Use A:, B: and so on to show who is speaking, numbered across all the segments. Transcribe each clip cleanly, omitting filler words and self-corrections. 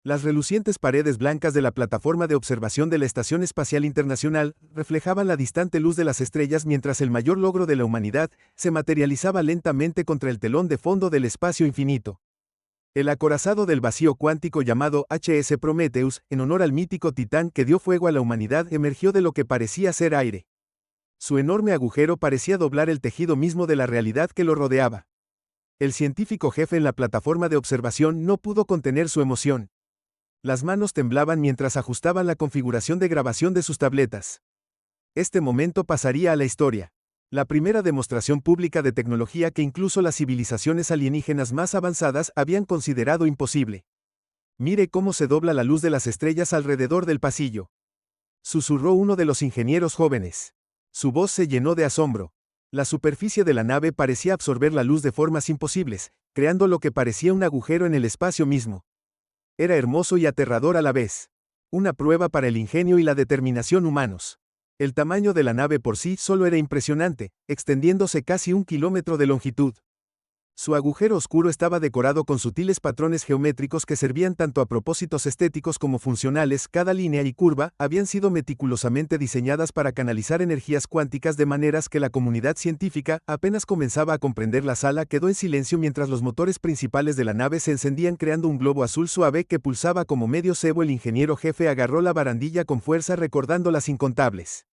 A: Las relucientes paredes blancas de la plataforma de observación de la Estación Espacial Internacional reflejaban la distante luz de las estrellas mientras el mayor logro de la humanidad se materializaba lentamente contra el telón de fondo del espacio infinito. El acorazado del vacío cuántico llamado HS Prometheus, en honor al mítico titán que dio fuego a la humanidad, emergió de lo que parecía ser aire. Su enorme agujero parecía doblar el tejido mismo de la realidad que lo rodeaba. El científico jefe en la plataforma de observación no pudo contener su emoción. Las manos temblaban mientras ajustaban la configuración de grabación de sus tabletas. Este momento pasaría a la historia. La primera demostración pública de tecnología que incluso las civilizaciones alienígenas más avanzadas habían considerado imposible. Mire cómo se dobla la luz de las estrellas alrededor del pasillo. Susurró uno de los ingenieros jóvenes. Su voz se llenó de asombro. La superficie de la nave parecía absorber la luz de formas imposibles, creando lo que parecía un agujero en el espacio mismo. Era hermoso y aterrador a la vez. Una prueba para el ingenio y la determinación humanos. El tamaño de la nave por sí solo era impresionante, extendiéndose casi 1 kilómetro de longitud. Su agujero oscuro estaba decorado con sutiles patrones geométricos que servían tanto a propósitos estéticos como funcionales. Cada línea y curva habían sido meticulosamente diseñadas para canalizar energías cuánticas de maneras que la comunidad científica apenas comenzaba a comprender. La sala quedó en silencio mientras los motores principales de la nave se encendían creando un globo azul suave que pulsaba como medio cebo. El ingeniero jefe agarró la barandilla con fuerza recordando las incontables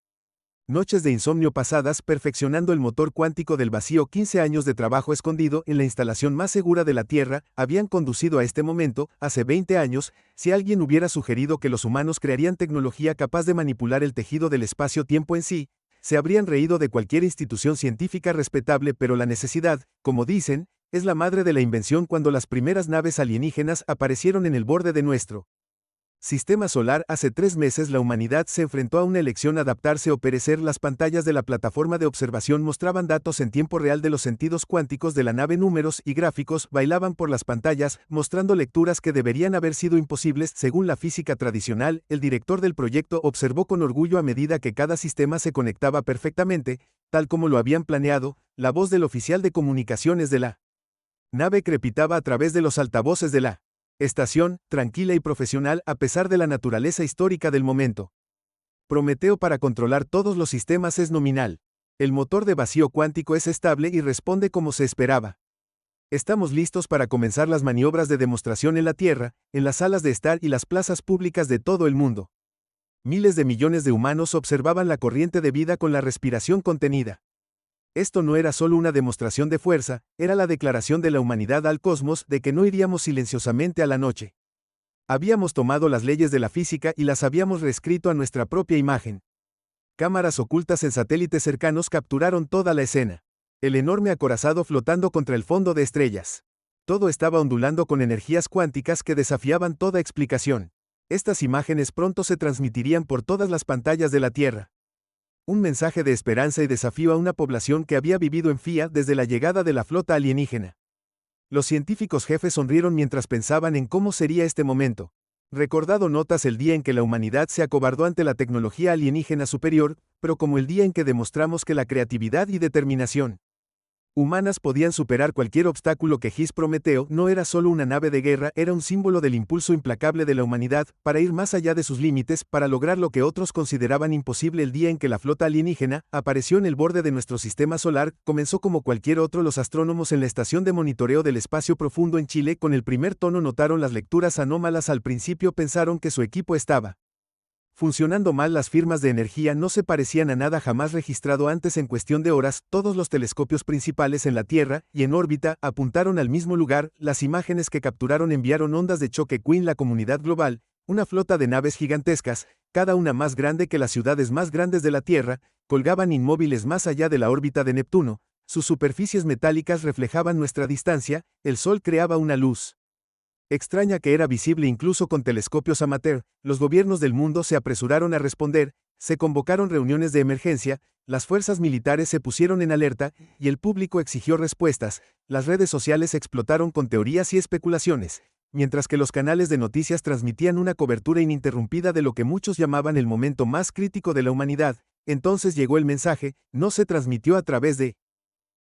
A: noches de insomnio pasadas perfeccionando el motor cuántico del vacío. 15 años de trabajo escondido en la instalación más segura de la Tierra habían conducido a este momento. Hace 20 años, si alguien hubiera sugerido que los humanos crearían tecnología capaz de manipular el tejido del espacio-tiempo en sí, se habrían reído de cualquier institución científica respetable. Pero la necesidad, como dicen, es la madre de la invención. Cuando las primeras naves alienígenas aparecieron en el borde de nuestro sistema solar hace 3 meses, la humanidad se enfrentó a una elección: adaptarse o perecer. Las pantallas de la plataforma de observación mostraban datos en tiempo real de los sentidos cuánticos de la nave. Números y gráficos bailaban por las pantallas, mostrando lecturas que deberían haber sido imposibles según la física tradicional. El director del proyecto observó con orgullo a medida que cada sistema se conectaba perfectamente, tal como lo habían planeado. La voz del oficial de comunicaciones de la nave crepitaba a través de los altavoces de la estación, tranquila y profesional a pesar de la naturaleza histórica del momento. Prometeo para controlar todos los sistemas es nominal. El motor de vacío cuántico es estable y responde como se esperaba. Estamos listos para comenzar las maniobras de demostración en la Tierra, en las salas de estar y las plazas públicas de todo el mundo. Miles de millones de humanos observaban la corriente de vida con la respiración contenida. Esto no era solo una demostración de fuerza, era la declaración de la humanidad al cosmos de que no iríamos silenciosamente a la noche. Habíamos tomado las leyes de la física y las habíamos reescrito a nuestra propia imagen. Cámaras ocultas en satélites cercanos capturaron toda la escena. El enorme acorazado flotando contra el fondo de estrellas. Todo estaba ondulando con energías cuánticas que desafiaban toda explicación. Estas imágenes pronto se transmitirían por todas las pantallas de la Tierra. Un mensaje de esperanza y desafío a una población que había vivido en FIA desde la llegada de la flota alienígena. Los científicos jefes sonrieron mientras pensaban en cómo sería este momento. Recordado notas el día en que la humanidad se acobardó ante la tecnología alienígena superior, pero como el día en que demostramos que la creatividad y determinación humanas podían superar cualquier obstáculo. Que HS Prometeo no era solo una nave de guerra, era un símbolo del impulso implacable de la humanidad para ir más allá de sus límites, para lograr lo que otros consideraban imposible. El día en que la flota alienígena apareció en el borde de nuestro sistema solar, comenzó como cualquier otro. Los astrónomos en la estación de monitoreo del espacio profundo en Chile con el primer tono notaron las lecturas anómalas. Al principio pensaron que su equipo estaba funcionando mal. Las firmas de energía no se parecían a nada jamás registrado antes. En cuestión de horas, todos los telescopios principales en la Tierra y en órbita apuntaron al mismo lugar. Las imágenes que capturaron enviaron ondas de choque. La comunidad global, una flota de naves gigantescas, cada una más grande que las ciudades más grandes de la Tierra, colgaban inmóviles más allá de la órbita de Neptuno. Sus superficies metálicas reflejaban nuestra distancia. El Sol creaba una luz extraña que era visible incluso con telescopios amateur. Los gobiernos del mundo se apresuraron a responder, se convocaron reuniones de emergencia, las fuerzas militares se pusieron en alerta, y el público exigió respuestas. Las redes sociales explotaron con teorías y especulaciones, mientras que los canales de noticias transmitían una cobertura ininterrumpida de lo que muchos llamaban el momento más crítico de la humanidad. Entonces llegó el mensaje. No se transmitió a través de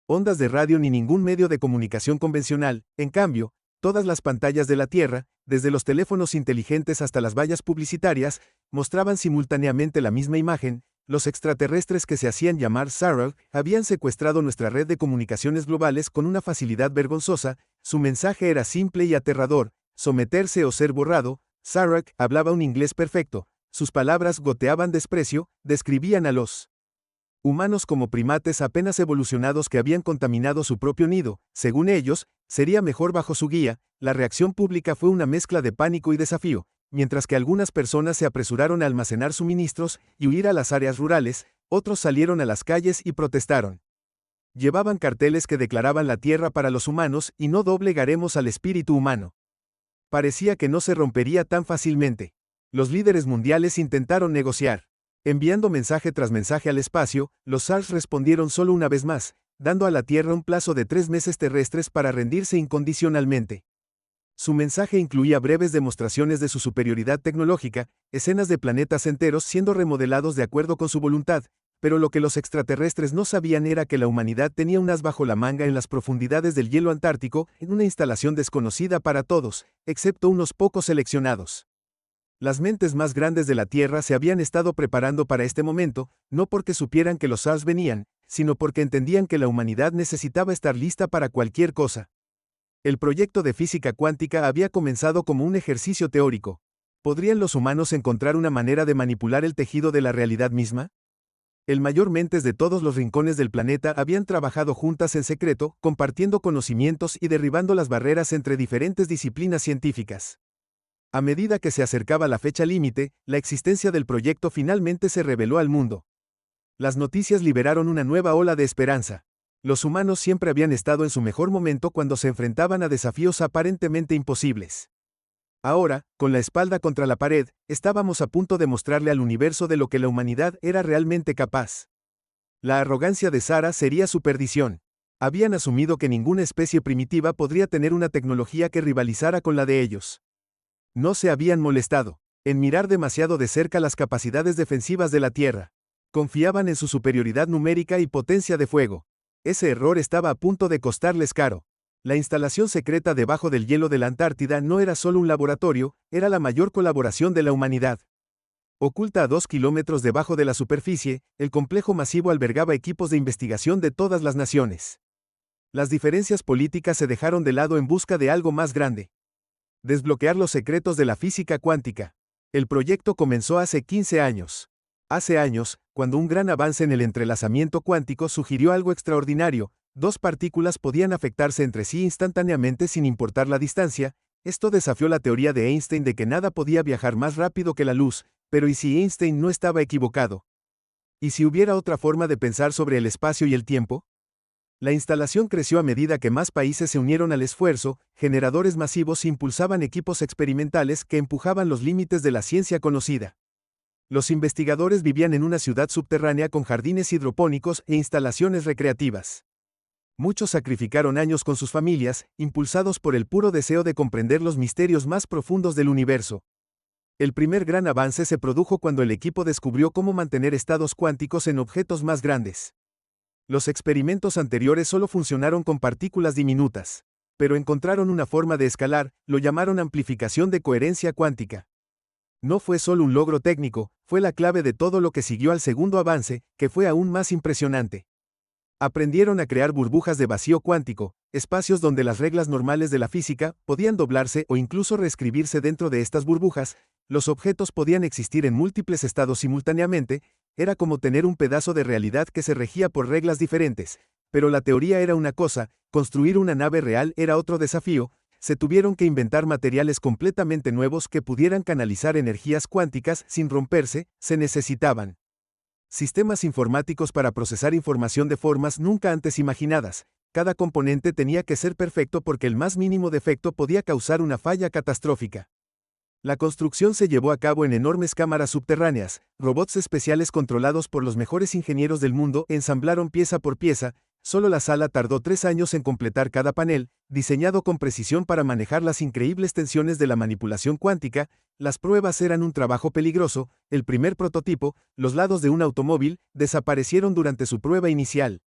A: ondas de radio ni ningún medio de comunicación convencional. En cambio, Todas las pantallas de la Tierra, desde los teléfonos inteligentes hasta las vallas publicitarias, mostraban simultáneamente la misma imagen. Los extraterrestres que se hacían llamar Sarah habían secuestrado nuestra red de comunicaciones globales con una facilidad vergonzosa. Su mensaje era simple y aterrador: someterse o ser borrado. Sarah hablaba un inglés perfecto. Sus palabras goteaban desprecio, describían a los humanos como primates apenas evolucionados que habían contaminado su propio nido. Según ellos, sería mejor bajo su guía. La reacción pública fue una mezcla de pánico y desafío. Mientras que algunas personas se apresuraron a almacenar suministros y huir a las áreas rurales, otros salieron a las calles y protestaron. Llevaban carteles que declaraban la tierra para los humanos y no doblegaremos al espíritu humano. Parecía que no se rompería tan fácilmente. Los líderes mundiales intentaron negociar. Enviando mensaje tras mensaje al espacio, los SARS respondieron solo una vez más, dando a la Tierra un plazo de 3 meses terrestres para rendirse incondicionalmente. Su mensaje incluía breves demostraciones de su superioridad tecnológica, escenas de planetas enteros siendo remodelados de acuerdo con su voluntad, pero lo que los extraterrestres no sabían era que la humanidad tenía un as bajo la manga en las profundidades del hielo antártico, en una instalación desconocida para todos, excepto unos pocos seleccionados. Las mentes más grandes de la Tierra se habían estado preparando para este momento, no porque supieran que los SARS venían, sino porque entendían que la humanidad necesitaba estar lista para cualquier cosa. El proyecto de física cuántica había comenzado como un ejercicio teórico. ¿Podrían los humanos encontrar una manera de manipular el tejido de la realidad misma? El mayor mentes de todos los rincones del planeta habían trabajado juntas en secreto, compartiendo conocimientos y derribando las barreras entre diferentes disciplinas científicas. A medida que se acercaba la fecha límite, la existencia del proyecto finalmente se reveló al mundo. Las noticias liberaron una nueva ola de esperanza. Los humanos siempre habían estado en su mejor momento cuando se enfrentaban a desafíos aparentemente imposibles. Ahora, con la espalda contra la pared, estábamos a punto de mostrarle al universo de lo que la humanidad era realmente capaz. La arrogancia de Sarah sería su perdición. Habían asumido que ninguna especie primitiva podría tener una tecnología que rivalizara con la de ellos. No se habían molestado en mirar demasiado de cerca las capacidades defensivas de la Tierra. Confiaban en su superioridad numérica y potencia de fuego. Ese error estaba a punto de costarles caro. La instalación secreta debajo del hielo de la Antártida no era solo un laboratorio, era la mayor colaboración de la humanidad. Oculta a 2 kilómetros debajo de la superficie, el complejo masivo albergaba equipos de investigación de todas las naciones. Las diferencias políticas se dejaron de lado en busca de algo más grande: desbloquear los secretos de la física cuántica. El proyecto comenzó hace 15 años. Hace años, cuando un gran avance en el entrelazamiento cuántico sugirió algo extraordinario: 2 partículas podían afectarse entre sí instantáneamente sin importar la distancia. Esto desafió la teoría de Einstein de que nada podía viajar más rápido que la luz, pero ¿y si Einstein no estaba equivocado? ¿Y si hubiera otra forma de pensar sobre el espacio y el tiempo? La instalación creció a medida que más países se unieron al esfuerzo. Generadores masivos impulsaban equipos experimentales que empujaban los límites de la ciencia conocida. Los investigadores vivían en una ciudad subterránea con jardines hidropónicos e instalaciones recreativas. Muchos sacrificaron años con sus familias, impulsados por el puro deseo de comprender los misterios más profundos del universo. El primer gran avance se produjo cuando el equipo descubrió cómo mantener estados cuánticos en objetos más grandes. Los experimentos anteriores solo funcionaron con partículas diminutas. Pero encontraron una forma de escalar, lo llamaron amplificación de coherencia cuántica. No fue solo un logro técnico, fue la clave de todo lo que siguió al segundo avance, que fue aún más impresionante. Aprendieron a crear burbujas de vacío cuántico, espacios donde las reglas normales de la física podían doblarse o incluso reescribirse dentro de estas burbujas. Los objetos podían existir en múltiples estados simultáneamente. Era como tener un pedazo de realidad que se regía por reglas diferentes. Pero la teoría era una cosa, construir una nave real era otro desafío. Se tuvieron que inventar materiales completamente nuevos que pudieran canalizar energías cuánticas sin romperse. Se necesitaban sistemas informáticos para procesar información de formas nunca antes imaginadas. Cada componente tenía que ser perfecto porque el más mínimo defecto podía causar una falla catastrófica. La construcción se llevó a cabo en enormes cámaras subterráneas. Robots especiales controlados por los mejores ingenieros del mundo ensamblaron pieza por pieza. Solo la sala tardó 3 años en completar cada panel, diseñado con precisión para manejar las increíbles tensiones de la manipulación cuántica. Las pruebas eran un trabajo peligroso. El primer prototipo, los lados de un automóvil, desaparecieron durante su prueba inicial.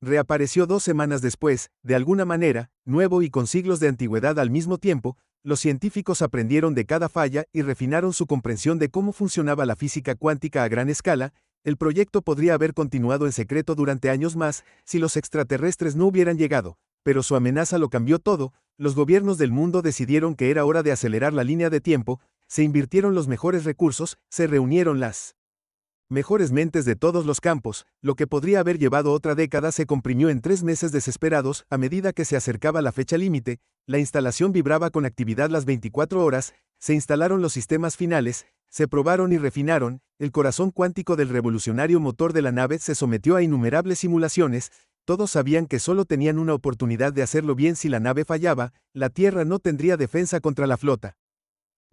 A: Reapareció 2 semanas después, de alguna manera, nuevo y con siglos de antigüedad al mismo tiempo. Los científicos aprendieron de cada falla y refinaron su comprensión de cómo funcionaba la física cuántica a gran escala. El proyecto podría haber continuado en secreto durante años más si los extraterrestres no hubieran llegado, pero su amenaza lo cambió todo. Los gobiernos del mundo decidieron que era hora de acelerar la línea de tiempo, se invirtieron los mejores recursos, se reunieron las mejores mentes de todos los campos. Lo que podría haber llevado otra década se comprimió en 3 meses desesperados. A medida que se acercaba la fecha límite, la instalación vibraba con actividad las 24 horas, se instalaron los sistemas finales, se probaron y refinaron. El corazón cuántico del revolucionario motor de la nave se sometió a innumerables simulaciones. Todos sabían que solo tenían una oportunidad de hacerlo bien. Si la nave fallaba, la Tierra no tendría defensa contra la flota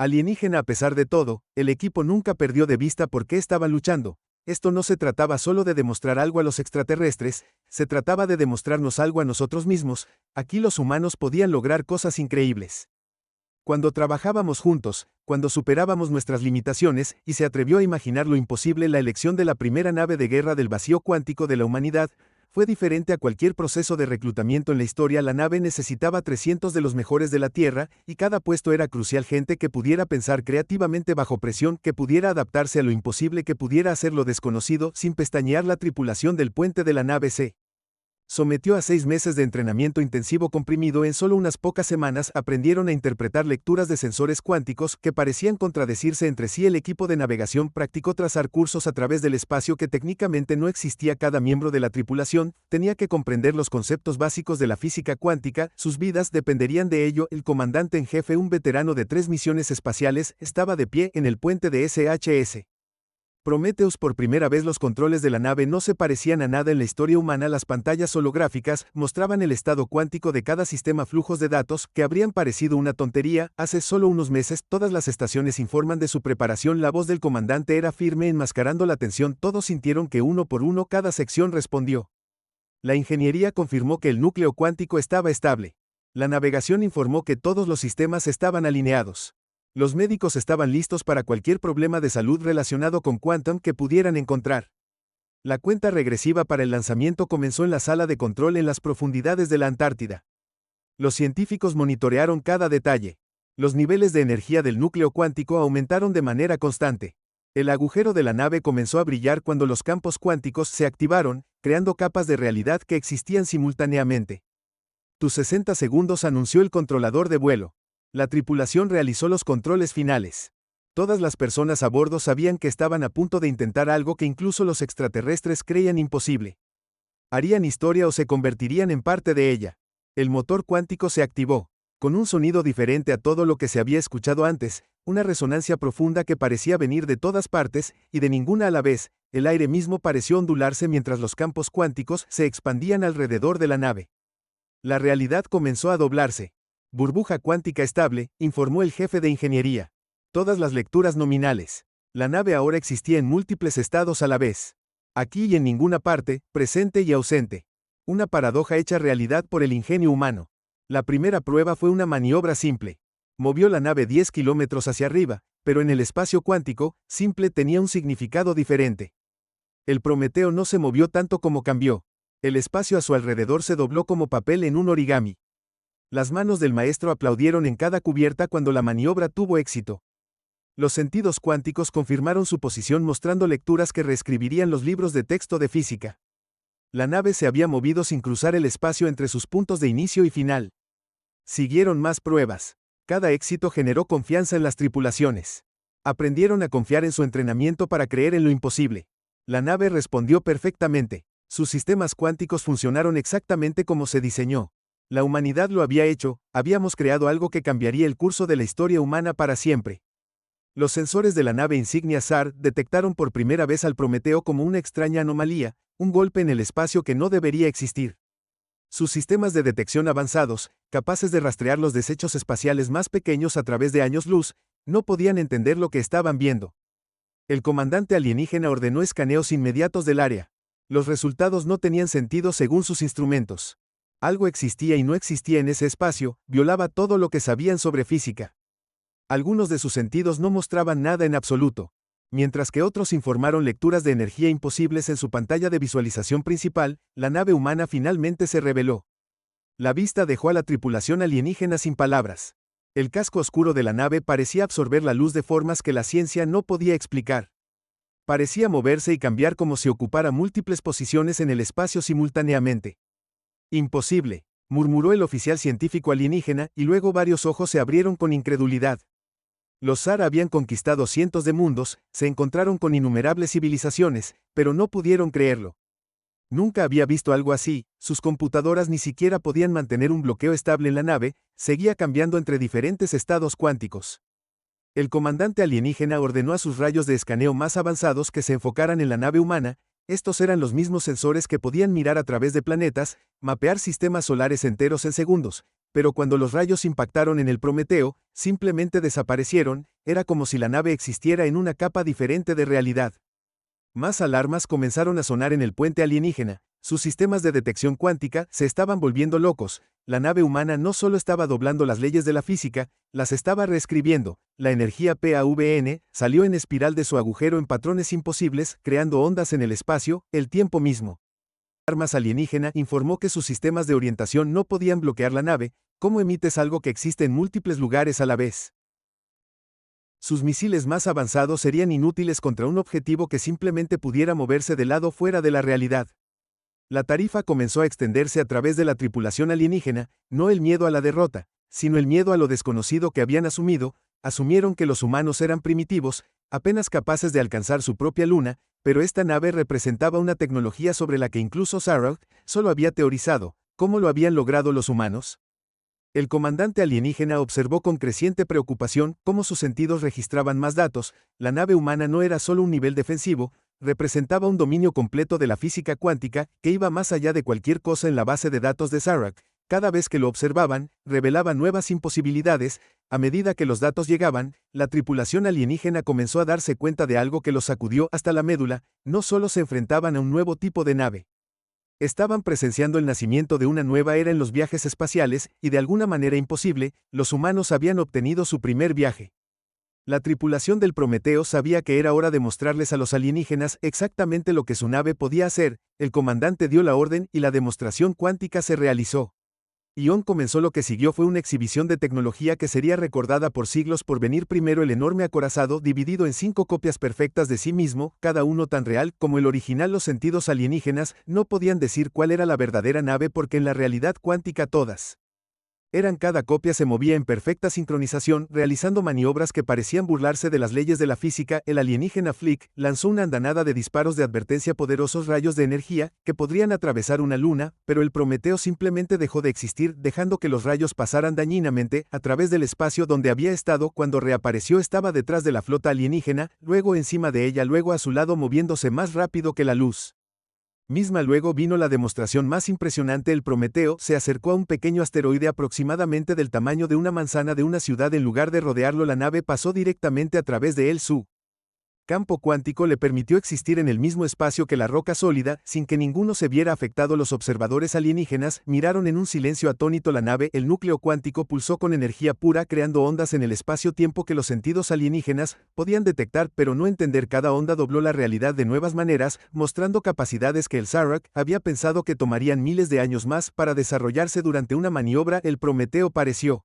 A: alienígena. A pesar de todo, el equipo nunca perdió de vista por qué estaban luchando. Esto no se trataba solo de demostrar algo a los extraterrestres, se trataba de demostrarnos algo a nosotros mismos. Aquí los humanos podían lograr cosas increíbles. Cuando trabajábamos juntos, cuando superábamos nuestras limitaciones, y se atrevió a imaginar lo imposible. La elección de la primera nave de guerra del vacío cuántico de la humanidad fue diferente a cualquier proceso de reclutamiento en la historia. La nave necesitaba 300 de los mejores de la Tierra, y cada puesto era crucial. Gente que pudiera pensar creativamente bajo presión, que pudiera adaptarse a lo imposible, que pudiera hacer lo desconocido sin pestañear. La tripulación del puente de la nave se sometió a 6 meses de entrenamiento intensivo comprimido en solo unas pocas semanas. Aprendieron a interpretar lecturas de sensores cuánticos que parecían contradecirse entre sí. El equipo de navegación practicó trazar cursos a través del espacio que técnicamente no existía. Cada miembro de la tripulación tenía que comprender los conceptos básicos de la física cuántica, sus vidas dependerían de ello. El comandante en jefe, un veterano de 3 misiones espaciales, estaba de pie en el puente de SHS Prometheus. Por primera vez los controles de la nave no se parecían a nada en la historia humana. Las pantallas holográficas mostraban el estado cuántico de cada sistema, flujos de datos que habrían parecido una tontería hace solo unos meses. Todas las estaciones informan de su preparación. La voz del comandante era firme, enmascarando la tensión. Todos sintieron que uno por uno cada sección respondió. La ingeniería confirmó que el núcleo cuántico estaba estable. La navegación informó que todos los sistemas estaban alineados. Los médicos estaban listos para cualquier problema de salud relacionado con Quantum que pudieran encontrar. La cuenta regresiva para el lanzamiento comenzó en la sala de control en las profundidades de la Antártida. Los científicos monitorearon cada detalle. Los niveles de energía del núcleo cuántico aumentaron de manera constante. El agujero de la nave comenzó a brillar cuando los campos cuánticos se activaron, creando capas de realidad que existían simultáneamente. Tus 60 segundos, anunció el controlador de vuelo. La tripulación realizó los controles finales. Todas las personas a bordo sabían que estaban a punto de intentar algo que incluso los extraterrestres creían imposible. Harían historia o se convertirían en parte de ella. El motor cuántico se activó, con un sonido diferente a todo lo que se había escuchado antes, una resonancia profunda que parecía venir de todas partes y de ninguna a la vez. El aire mismo pareció ondularse mientras los campos cuánticos se expandían alrededor de la nave. La realidad comenzó a doblarse. Burbuja cuántica estable, informó el jefe de ingeniería. Todas las lecturas nominales. La nave ahora existía en múltiples estados a la vez. Aquí y en ninguna parte, presente y ausente. Una paradoja hecha realidad por el ingenio humano. La primera prueba fue una maniobra simple. Movió la nave 10 kilómetros hacia arriba, pero en el espacio cuántico, simple tenía un significado diferente. El Prometeo no se movió tanto como cambió. El espacio a su alrededor se dobló como papel en un origami. Las manos del maestro aplaudieron en cada cubierta cuando la maniobra tuvo éxito. Los sentidos cuánticos confirmaron su posición, mostrando lecturas que reescribirían los libros de texto de física. La nave se había movido sin cruzar el espacio entre sus puntos de inicio y final. Siguieron más pruebas. Cada éxito generó confianza en las tripulaciones. Aprendieron a confiar en su entrenamiento para creer en lo imposible. La nave respondió perfectamente. Sus sistemas cuánticos funcionaron exactamente como se diseñó. La humanidad lo había hecho, habíamos creado algo que cambiaría el curso de la historia humana para siempre. Los sensores de la nave insignia SAR detectaron por primera vez al Prometeo como una extraña anomalía, un golpe en el espacio que no debería existir. Sus sistemas de detección avanzados, capaces de rastrear los desechos espaciales más pequeños a través de años luz, no podían entender lo que estaban viendo. El comandante alienígena ordenó escaneos inmediatos del área. Los resultados no tenían sentido según sus instrumentos. Algo existía y no existía en ese espacio, violaba todo lo que sabían sobre física. Algunos de sus sentidos no mostraban nada en absoluto. Mientras que otros informaron lecturas de energía imposibles en su pantalla de visualización principal, la nave humana finalmente se reveló. La vista dejó a la tripulación alienígena sin palabras. El casco oscuro de la nave parecía absorber la luz de formas que la ciencia no podía explicar. Parecía moverse y cambiar como si ocupara múltiples posiciones en el espacio simultáneamente. Imposible, murmuró el oficial científico alienígena, y luego varios ojos se abrieron con incredulidad. Los Zar habían conquistado cientos de mundos, se encontraron con innumerables civilizaciones, pero no pudieron creerlo. Nunca había visto algo así, sus computadoras ni siquiera podían mantener un bloqueo estable en la nave, seguía cambiando entre diferentes estados cuánticos. El comandante alienígena ordenó a sus rayos de escaneo más avanzados que se enfocaran en la nave humana. Estos eran los mismos sensores que podían mirar a través de planetas, mapear sistemas solares enteros en segundos, pero cuando los rayos impactaron en el Prometeo, simplemente desaparecieron, era como si la nave existiera en una capa diferente de realidad. Más alarmas comenzaron a sonar en el puente alienígena, sus sistemas de detección cuántica se estaban volviendo locos, la nave humana no solo estaba doblando las leyes de la física, las estaba reescribiendo, la energía PAVN salió en espiral de su agujero en patrones imposibles, creando ondas en el espacio, el tiempo mismo. Armas alienígena informó que sus sistemas de orientación no podían bloquear la nave. ¿Cómo emites algo que existe en múltiples lugares a la vez? Sus misiles más avanzados serían inútiles contra un objetivo que simplemente pudiera moverse de lado fuera de la realidad. La tarifa comenzó a extenderse a través de la tripulación alienígena, no el miedo a la derrota, sino el miedo a lo desconocido que habían asumido. Asumieron que los humanos eran primitivos, apenas capaces de alcanzar su propia luna, pero esta nave representaba una tecnología sobre la que incluso Sarah solo había teorizado. ¿Cómo lo habían logrado los humanos? El comandante alienígena observó con creciente preocupación cómo sus sentidos registraban más datos. La nave humana no era solo un nivel defensivo, representaba un dominio completo de la física cuántica que iba más allá de cualquier cosa en la base de datos de Sarah. Cada vez que lo observaban, revelaba nuevas imposibilidades. A medida que los datos llegaban, la tripulación alienígena comenzó a darse cuenta de algo que los sacudió hasta la médula. No solo se enfrentaban a un nuevo tipo de nave. Estaban presenciando el nacimiento de una nueva era en los viajes espaciales, y de alguna manera imposible, los humanos habían obtenido su primer viaje. La tripulación del Prometeo sabía que era hora de mostrarles a los alienígenas exactamente lo que su nave podía hacer. El comandante dio la orden y la demostración cuántica se realizó. Ion comenzó. Lo que siguió fue una exhibición de tecnología que sería recordada por siglos por venir. Primero el enorme acorazado dividido en 5 copias perfectas de sí mismo, cada uno tan real como el original. Los sentidos alienígenas no podían decir cuál era la verdadera nave porque en la realidad cuántica todas cada copia se movía en perfecta sincronización, realizando maniobras que parecían burlarse de las leyes de la física. El alienígena Flick lanzó una andanada de disparos de advertencia, poderosos rayos de energía que podrían atravesar una luna, pero el Prometeo simplemente dejó de existir, dejando que los rayos pasaran dañinamente a través del espacio donde había estado. Cuando reapareció estaba detrás de la flota alienígena, luego encima de ella, luego a su lado, moviéndose más rápido que la luz misma. Luego vino la demostración más impresionante. El Prometeo se acercó a un pequeño asteroide aproximadamente del tamaño de una manzana de una ciudad. En lugar de rodearlo, la nave pasó directamente a través de él. Su campo cuántico le permitió existir en el mismo espacio que la roca sólida, sin que ninguno se viera afectado. Los observadores alienígenas miraron en un silencio atónito la nave. El núcleo cuántico pulsó con energía pura, creando ondas en el espacio-tiempo que los sentidos alienígenas podían detectar, pero no entender. Cada onda dobló la realidad de nuevas maneras, mostrando capacidades que el Sarah había pensado que tomarían miles de años más para desarrollarse. Durante una maniobra, el Prometeo pareció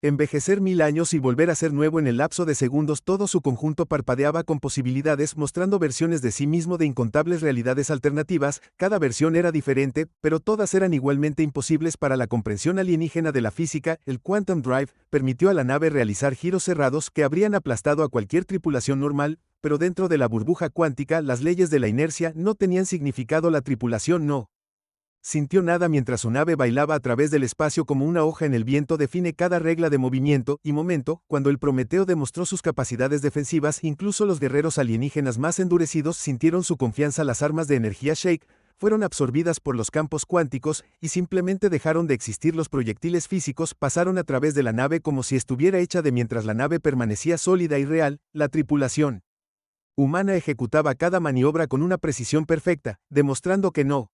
A: envejecer 1000 años y volver a ser nuevo en el lapso de segundos. Todo su conjunto parpadeaba con posibilidades, mostrando versiones de sí mismo de incontables realidades alternativas. Cada versión era diferente, pero todas eran igualmente imposibles para la comprensión alienígena de la física. El Quantum Drive permitió a la nave realizar giros cerrados que habrían aplastado a cualquier tripulación normal, pero dentro de la burbuja cuántica las leyes de la inercia no tenían significado. La tripulación no sintió nada mientras su nave bailaba a través del espacio como una hoja en el viento. Define cada regla de movimiento y momento. Cuando el Prometeo demostró sus capacidades defensivas, incluso los guerreros alienígenas más endurecidos sintieron su confianza. Las armas de energía Shake fueron absorbidas por los campos cuánticos y simplemente dejaron de existir. Los proyectiles físicos pasaron a través de la nave como si estuviera hecha de mientras la nave permanecía sólida y real. La tripulación humana ejecutaba cada maniobra con una precisión perfecta, demostrando que no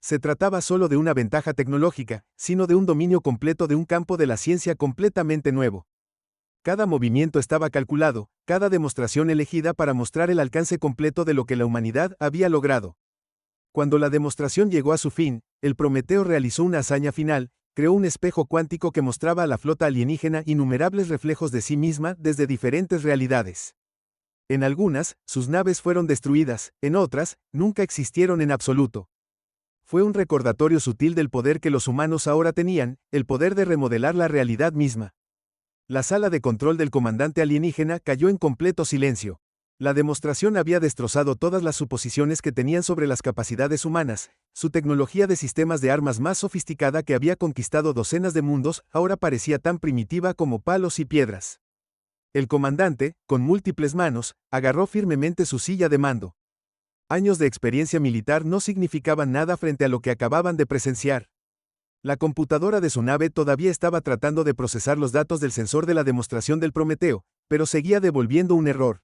A: se trataba solo de una ventaja tecnológica, sino de un dominio completo de un campo de la ciencia completamente nuevo. Cada movimiento estaba calculado, cada demostración elegida para mostrar el alcance completo de lo que la humanidad había logrado. Cuando la demostración llegó a su fin, el Prometeo realizó una hazaña final, creó un espejo cuántico que mostraba a la flota alienígena innumerables reflejos de sí misma desde diferentes realidades. En algunas, sus naves fueron destruidas, en otras, nunca existieron en absoluto. Fue un recordatorio sutil del poder que los humanos ahora tenían, el poder de remodelar la realidad misma. La sala de control del comandante alienígena cayó en completo silencio. La demostración había destrozado todas las suposiciones que tenían sobre las capacidades humanas. Su tecnología de sistemas de armas más sofisticada que había conquistado docenas de mundos ahora parecía tan primitiva como palos y piedras. El comandante, con múltiples manos, agarró firmemente su silla de mando. Años de experiencia militar no significaban nada frente a lo que acababan de presenciar. La computadora de su nave todavía estaba tratando de procesar los datos del sensor de la demostración del Prometeo, pero seguía devolviendo un error.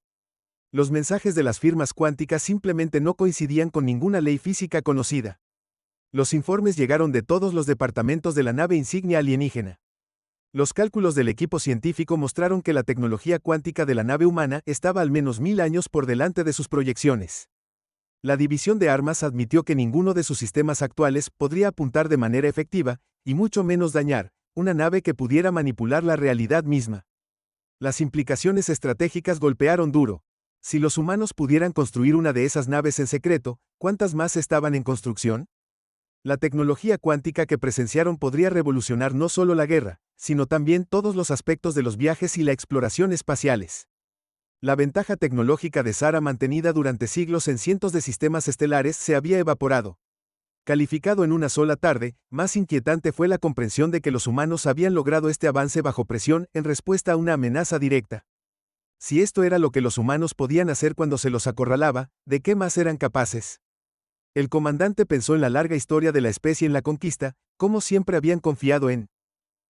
A: Los mensajes de las firmas cuánticas simplemente no coincidían con ninguna ley física conocida. Los informes llegaron de todos los departamentos de la nave insignia alienígena. Los cálculos del equipo científico mostraron que la tecnología cuántica de la nave humana estaba al menos 1000 años por delante de sus proyecciones. La división de armas admitió que ninguno de sus sistemas actuales podría apuntar de manera efectiva, y mucho menos dañar, una nave que pudiera manipular la realidad misma. Las implicaciones estratégicas golpearon duro. Si los humanos pudieran construir una de esas naves en secreto, ¿cuántas más estaban en construcción? La tecnología cuántica que presenciaron podría revolucionar no solo la guerra, sino también todos los aspectos de los viajes y la exploración espaciales. La ventaja tecnológica de Sara mantenida durante siglos en cientos de sistemas estelares se había evaporado. Calificado en una sola tarde, más inquietante fue la comprensión de que los humanos habían logrado este avance bajo presión en respuesta a una amenaza directa. Si esto era lo que los humanos podían hacer cuando se los acorralaba, ¿de qué más eran capaces? El comandante pensó en la larga historia de la especie en la conquista, cómo siempre habían confiado en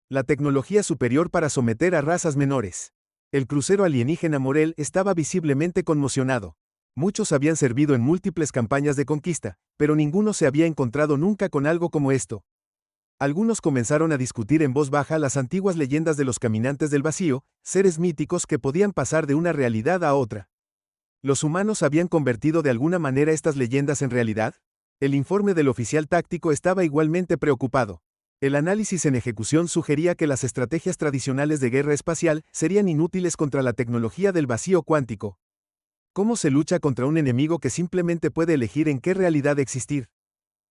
A: la tecnología superior para someter a razas menores. El crucero alienígena Morel estaba visiblemente conmocionado. Muchos habían servido en múltiples campañas de conquista, pero ninguno se había encontrado nunca con algo como esto. Algunos comenzaron a discutir en voz baja las antiguas leyendas de los caminantes del vacío, seres míticos que podían pasar de una realidad a otra. ¿Los humanos habían convertido de alguna manera estas leyendas en realidad? El informe del oficial táctico estaba igualmente preocupado. El análisis en ejecución sugería que las estrategias tradicionales de guerra espacial serían inútiles contra la tecnología del vacío cuántico. ¿Cómo se lucha contra un enemigo que simplemente puede elegir en qué realidad existir?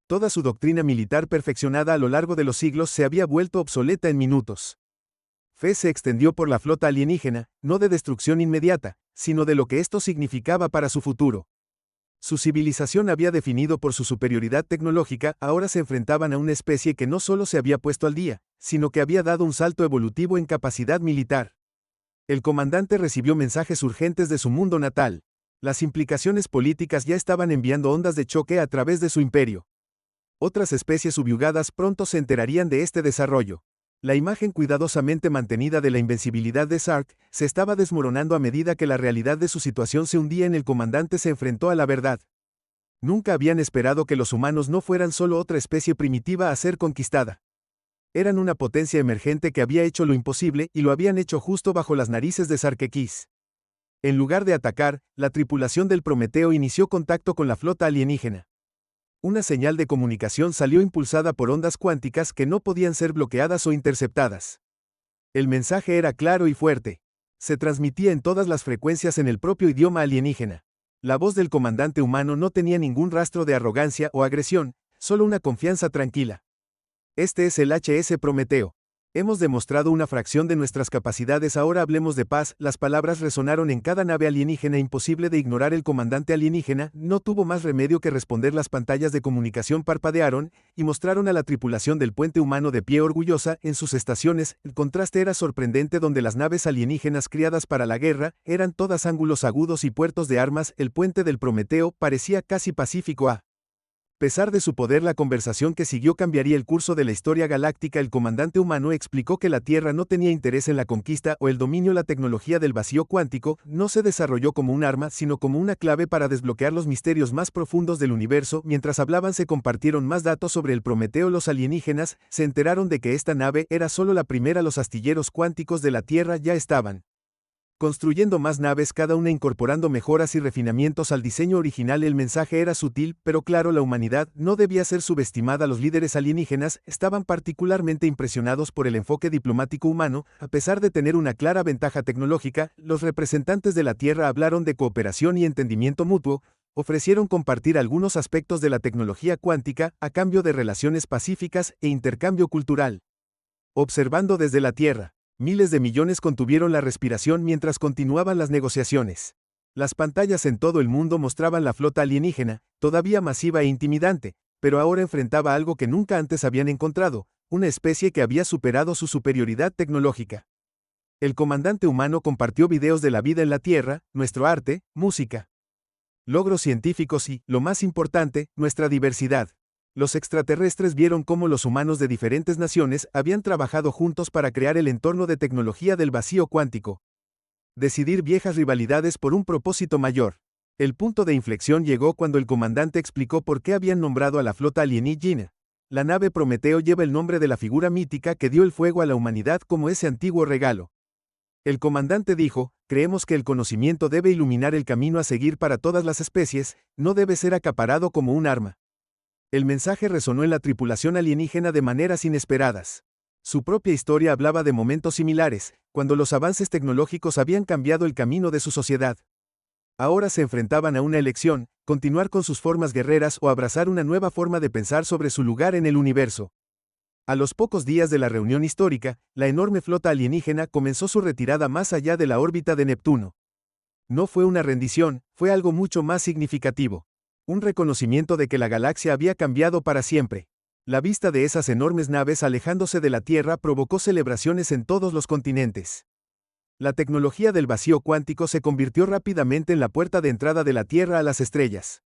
A: Toda su doctrina militar perfeccionada a lo largo de los siglos se había vuelto obsoleta en minutos. Fe se extendió por la flota alienígena, no de destrucción inmediata, sino de lo que esto significaba para su futuro. Su civilización había definido por su superioridad tecnológica, ahora se enfrentaban a una especie que no solo se había puesto al día, sino que había dado un salto evolutivo en capacidad militar. El comandante recibió mensajes urgentes de su mundo natal. Las implicaciones políticas ya estaban enviando ondas de choque a través de su imperio. Otras especies subyugadas pronto se enterarían de este desarrollo. La imagen cuidadosamente mantenida de la invencibilidad de Sark se estaba desmoronando a medida que la realidad de su situación se hundía. El comandante se enfrentó a la verdad. Nunca habían esperado que los humanos no fueran solo otra especie primitiva a ser conquistada. Eran una potencia emergente que había hecho lo imposible y lo habían hecho justo bajo las narices de Sarkekis. En lugar de atacar, la tripulación del Prometeo inició contacto con la flota alienígena. Una señal de comunicación salió impulsada por ondas cuánticas que no podían ser bloqueadas o interceptadas. El mensaje era claro y fuerte. Se transmitía en todas las frecuencias en el propio idioma alienígena. La voz del comandante humano no tenía ningún rastro de arrogancia o agresión, solo una confianza tranquila. Este es el HS Prometeo. Hemos demostrado una fracción de nuestras capacidades, ahora hablemos de paz. Las palabras resonaron en cada nave alienígena, imposible de ignorar. El comandante alienígena no tuvo más remedio que responder. Las pantallas de comunicación parpadearon y mostraron a la tripulación del puente humano de pie orgullosa en sus estaciones. El contraste era sorprendente, donde las naves alienígenas criadas para la guerra eran todas ángulos agudos y puertos de armas. El puente del Prometeo parecía casi pacífico. A pesar de su poder, la conversación que siguió cambiaría el curso de la historia galáctica. El comandante humano explicó que la Tierra no tenía interés en la conquista o el dominio. La tecnología del vacío cuántico no se desarrolló como un arma, sino como una clave para desbloquear los misterios más profundos del universo. Mientras hablaban, se compartieron más datos sobre el Prometeo. Los alienígenas se enteraron de que esta nave era solo la primera. Los astilleros cuánticos de la Tierra ya estaban construyendo más naves, cada una incorporando mejoras y refinamientos al diseño original. El mensaje era sutil, pero claro: la humanidad no debía ser subestimada. Los líderes alienígenas estaban particularmente impresionados por el enfoque diplomático humano. A pesar de tener una clara ventaja tecnológica, los representantes de la Tierra hablaron de cooperación y entendimiento mutuo. Ofrecieron compartir algunos aspectos de la tecnología cuántica a cambio de relaciones pacíficas e intercambio cultural. Observando desde la Tierra, miles de millones contuvieron la respiración mientras continuaban las negociaciones. Las pantallas en todo el mundo mostraban la flota alienígena, todavía masiva e intimidante, pero ahora enfrentaba algo que nunca antes habían encontrado, una especie que había superado su superioridad tecnológica. El comandante humano compartió videos de la vida en la Tierra, nuestro arte, música, logros científicos y, lo más importante, nuestra diversidad. Los extraterrestres vieron cómo los humanos de diferentes naciones habían trabajado juntos para crear el entorno de tecnología del vacío cuántico. Decidir viejas rivalidades por un propósito mayor. El punto de inflexión llegó cuando el comandante explicó por qué habían nombrado a la flota alienígena. La nave Prometeo lleva el nombre de la figura mítica que dio el fuego a la humanidad como ese antiguo regalo. El comandante dijo: creemos que el conocimiento debe iluminar el camino a seguir para todas las especies, no debe ser acaparado como un arma. El mensaje resonó en la tripulación alienígena de maneras inesperadas. Su propia historia hablaba de momentos similares, cuando los avances tecnológicos habían cambiado el camino de su sociedad. Ahora se enfrentaban a una elección: continuar con sus formas guerreras o abrazar una nueva forma de pensar sobre su lugar en el universo. A los pocos días de la reunión histórica, la enorme flota alienígena comenzó su retirada más allá de la órbita de Neptuno. No fue una rendición, fue algo mucho más significativo. Un reconocimiento de que la galaxia había cambiado para siempre. La vista de esas enormes naves alejándose de la Tierra provocó celebraciones en todos los continentes. La tecnología del vacío cuántico se convirtió rápidamente en la puerta de entrada de la Tierra a las estrellas.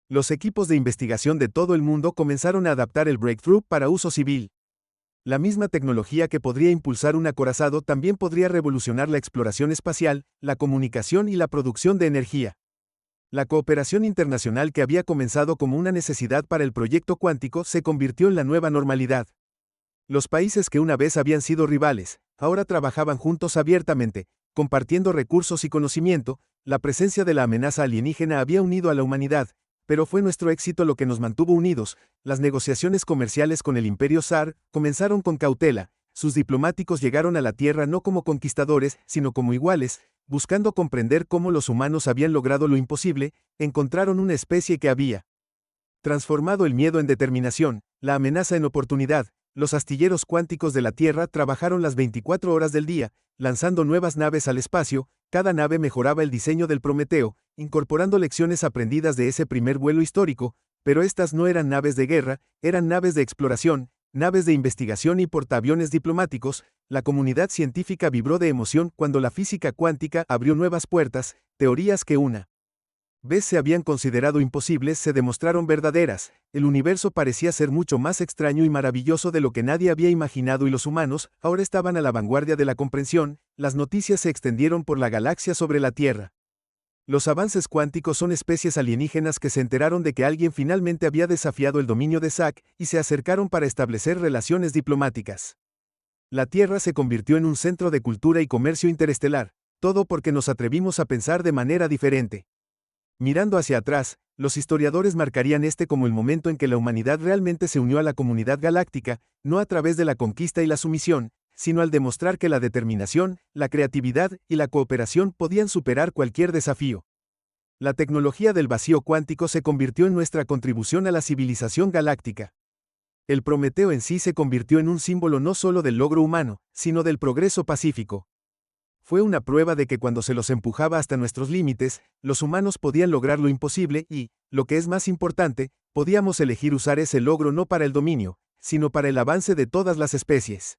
A: Los equipos de investigación de todo el mundo comenzaron a adaptar el Breakthrough para uso civil. La misma tecnología que podría impulsar un acorazado también podría revolucionar la exploración espacial, la comunicación y la producción de energía. La cooperación internacional, que había comenzado como una necesidad para el proyecto cuántico, se convirtió en la nueva normalidad. Los países que una vez habían sido rivales, ahora trabajaban juntos abiertamente, compartiendo recursos y conocimiento. La presencia de la amenaza alienígena había unido a la humanidad, pero fue nuestro éxito lo que nos mantuvo unidos. Las negociaciones comerciales con el Imperio Zar comenzaron con cautela. Sus diplomáticos llegaron a la Tierra no como conquistadores, sino como iguales, buscando comprender cómo los humanos habían logrado lo imposible. Encontraron una especie que había transformado el miedo en determinación, la amenaza en oportunidad. Los astilleros cuánticos de la Tierra trabajaron las 24 horas del día, lanzando nuevas naves al espacio. Cada nave mejoraba el diseño del Prometeo, incorporando lecciones aprendidas de ese primer vuelo histórico, pero estas no eran naves de guerra, eran naves de exploración, naves de investigación y portaaviones diplomáticos. La comunidad científica vibró de emoción cuando la física cuántica abrió nuevas puertas. Teorías que una vez se habían considerado imposibles se demostraron verdaderas. El universo parecía ser mucho más extraño y maravilloso de lo que nadie había imaginado, y los humanos ahora estaban a la vanguardia de la comprensión. Las noticias se extendieron por la galaxia sobre la Tierra. Los avances cuánticos son especies alienígenas que se enteraron de que alguien finalmente había desafiado el dominio de Zack y se acercaron para establecer relaciones diplomáticas. La Tierra se convirtió en un centro de cultura y comercio interestelar, todo porque nos atrevimos a pensar de manera diferente. Mirando hacia atrás, los historiadores marcarían este como el momento en que la humanidad realmente se unió a la comunidad galáctica, no a través de la conquista y la sumisión, sino al demostrar que la determinación, la creatividad y la cooperación podían superar cualquier desafío. La tecnología del vacío cuántico se convirtió en nuestra contribución a la civilización galáctica. El Prometeo en sí se convirtió en un símbolo no solo del logro humano, sino del progreso pacífico. Fue una prueba de que cuando se los empujaba hasta nuestros límites, los humanos podían lograr lo imposible y, lo que es más importante, podíamos elegir usar ese logro no para el dominio, sino para el avance de todas las especies.